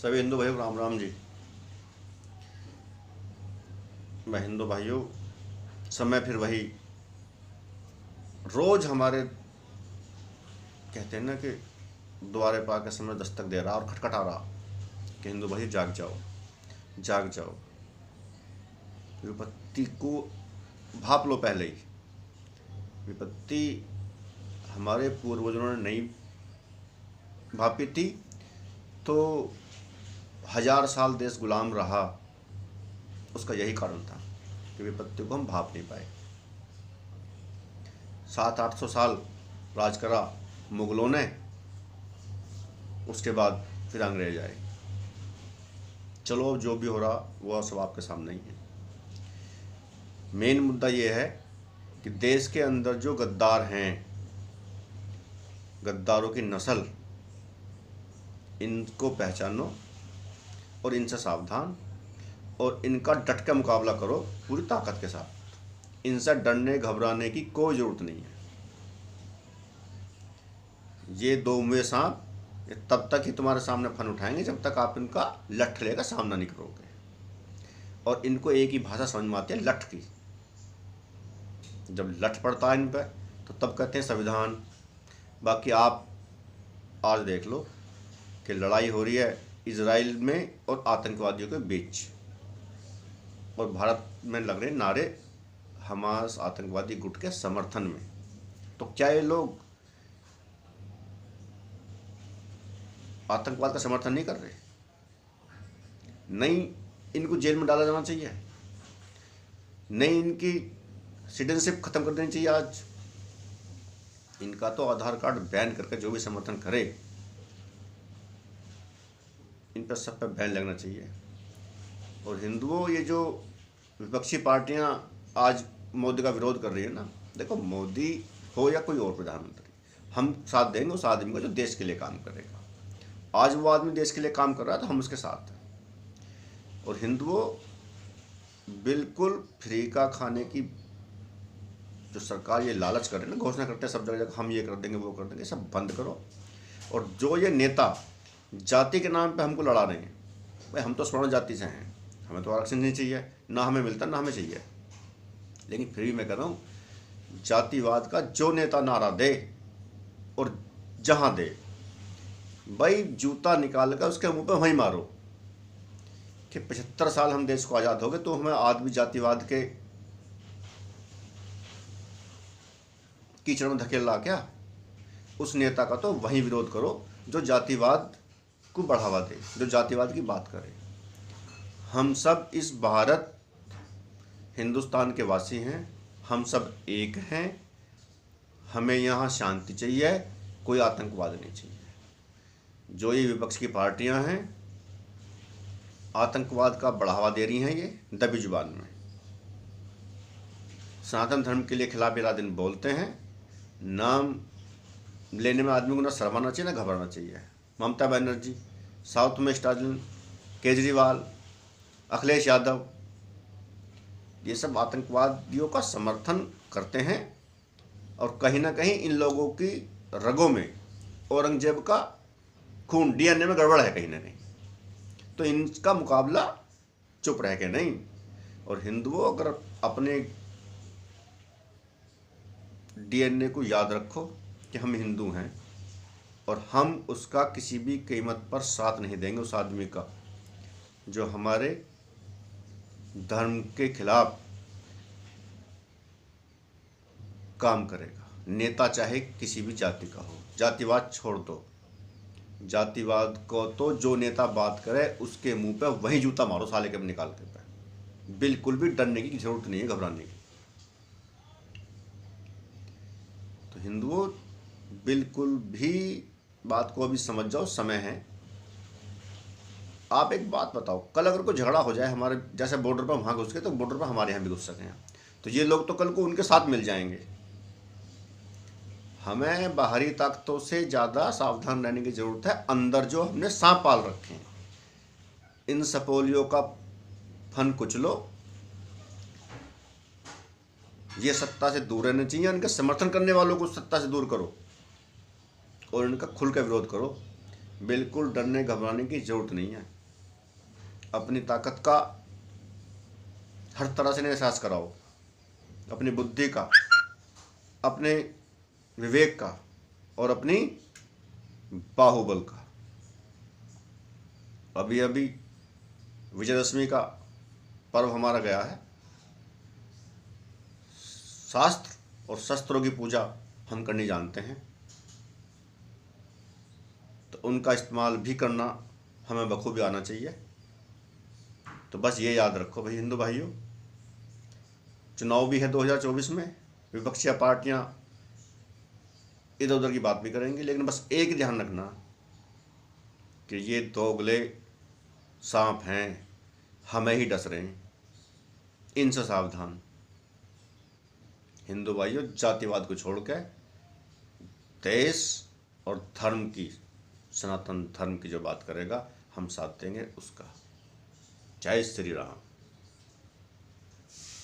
सभी हिंदू भाइयों राम राम जी। मैं हिंदू भाइयों, समय फिर वही रोज हमारे कहते हैं ना कि द्वारे पर आकर समय दस्तक दे रहा और खटखटा रहा कि हिंदू भाई जाग जाओ, जाग जाओ। विपत्ति को भाप लो पहले ही। विपत्ति हमारे पूर्वजों ने नहीं भापी थी तो 1000 साल देश गुलाम रहा। उसका यही कारण था कि विपत्ति को हम भाप नहीं पाए। 700-800 साल राज करा मुगलों ने, उसके बाद फिर अंग्रेज आए। चलो जो भी हो रहा वो सब आपके सामने ही है। मेन मुद्दा ये है कि देश के अंदर जो गद्दार हैं, गद्दारों की नस्ल, इनको पहचानो और इनसे सावधान और इनका डट के मुकाबला करो पूरी ताकत के साथ। इनसे डरने घबराने की कोई ज़रूरत नहीं है। ये दो मुँहे सांप तब तक ही तुम्हारे सामने फन उठाएंगे जब तक आप इनका लठ लेकर सामना नहीं करोगे। और इनको एक ही भाषा समझ में आती है, लठ की। जब लठ पड़ता है इन पर तो तब कहते हैं संविधान। बाकी आप आज देख लो कि लड़ाई हो रही है इजराइल में और आतंकवादियों के बीच, और भारत में लग रहे नारे हमास आतंकवादी गुट के समर्थन में। तो क्या ये लोग आतंकवाद का समर्थन नहीं कर रहे? नहीं, इनको जेल में डाला जाना चाहिए। नहीं, इनकी सिटीजनशिप खत्म कर देनी चाहिए। आज इनका तो आधार कार्ड बैन करके जो भी समर्थन करे इन पर सब पर बैन लगना चाहिए। और हिंदुओं, ये जो विपक्षी पार्टियां आज मोदी का विरोध कर रही है ना, देखो मोदी हो या कोई और प्रधानमंत्री, हम साथ देंगे उस आदमी को जो देश के लिए काम करेगा। आज वो आदमी देश के लिए काम कर रहा है तो हम उसके साथ हैं। और हिंदुओं, बिल्कुल फ्री का खाने की जो सरकार ये लालच कर रही है ना, घोषणा करते हैं सब जगह हम ये कर देंगे वो कर देंगे, सब बंद करो। और जो ये नेता जाति के नाम पे हमको लड़ा रहे हैं, भाई हम तो स्वर्ण जाति से हैं, हमें तो आरक्षण नहीं चाहिए, ना हमें मिलता ना हमें चाहिए। लेकिन फिर भी मैं कह रहा हूँ, जातिवाद का जो नेता नारा दे और जहाँ दे, भाई जूता निकाल कर उसके मुंह पे वहीं मारो कि 75 साल हम देश को आज़ाद हो गए तो हमें आदमी जातिवाद के कीचड़ में धकेल रहा क्या? उस नेता का तो वहीं विरोध करो जो जातिवाद को बढ़ावा दे, जो जातिवाद की बात करे। हम सब इस भारत हिंदुस्तान के वासी हैं, हम सब एक हैं। हमें यहाँ शांति चाहिए, कोई आतंकवाद नहीं चाहिए। जो ये विपक्ष की पार्टियां हैं आतंकवाद का बढ़ावा दे रही हैं, ये दबी जुबान में सनातन धर्म के लिए खिलाफ रात दिन बोलते हैं। नाम लेने में आदमी को ना शर्माना चाहिए ना घबराना चाहिए। ममता बनर्जी, साउथ में स्टालिन, केजरीवाल, अखिलेश यादव, ये सब आतंकवादियों का समर्थन करते हैं। और कहीं ना कहीं इन लोगों की रगों में औरंगजेब का खून, डीएनए में गड़बड़ है कहीं ना कहीं। तो इनका मुकाबला चुप रह के नहीं। और हिंदुओं, अगर अपने डीएनए को याद रखो कि हम हिंदू हैं और हम उसका किसी भी कीमत पर साथ नहीं देंगे उस आदमी का जो हमारे धर्म के खिलाफ काम करेगा। नेता चाहे किसी भी जाति का हो, जातिवाद छोड़ दो। जातिवाद को तो जो नेता बात करे उसके मुंह पे वही जूता मारो साले के निकाल के पे। बिल्कुल भी डरने की जरूरत नहीं है, घबराने की। तो हिंदुओं, बिल्कुल भी बात को अभी समझ जाओ, समय है। आप एक बात बताओ, कल अगर कोई झगड़ा हो जाए हमारे जैसे बॉर्डर पर वहाँ घुस गए तो बॉर्डर पर हमारे यहाँ भी घुस सकें, तो ये लोग तो कल को उनके साथ मिल जाएंगे। हमें बाहरी ताकतों से ज़्यादा सावधान रहने की ज़रूरत है। अंदर जो हमने सांप पाल रखे हैं, इन सपोलियों का फन कुचलो। ये सत्ता से दूर रहना चाहिए। इनके समर्थन करने वालों को सत्ता से दूर करो और इनका खुल कर विरोध करो। बिल्कुल डरने घबराने की ज़रूरत नहीं है। अपनी ताकत का हर तरह से एहसास कराओ, अपनी बुद्धि का, अपने विवेक का और अपनी बाहुबल का। अभी अभी विजयदशमी का पर्व हमारा गया है। शास्त्र और शस्त्रों की पूजा हम करनी जानते हैं, तो उनका इस्तेमाल भी करना हमें बखूबी आना चाहिए। तो बस ये याद रखो भाई हिंदू भाइयों, चुनाव भी है 2024 में, विपक्षी पार्टियां इधर उधर की बात भी करेंगी, लेकिन बस एक ध्यान रखना कि ये दोगले सांप हैं, हमें ही डस रहे हैं, इनसे सावधान। हिंदू भाइयों, जातिवाद को छोड़ के देश और धर्म की, सनातन धर्म की जो बात करेगा हम साथ देंगे उसका। जय श्री राम।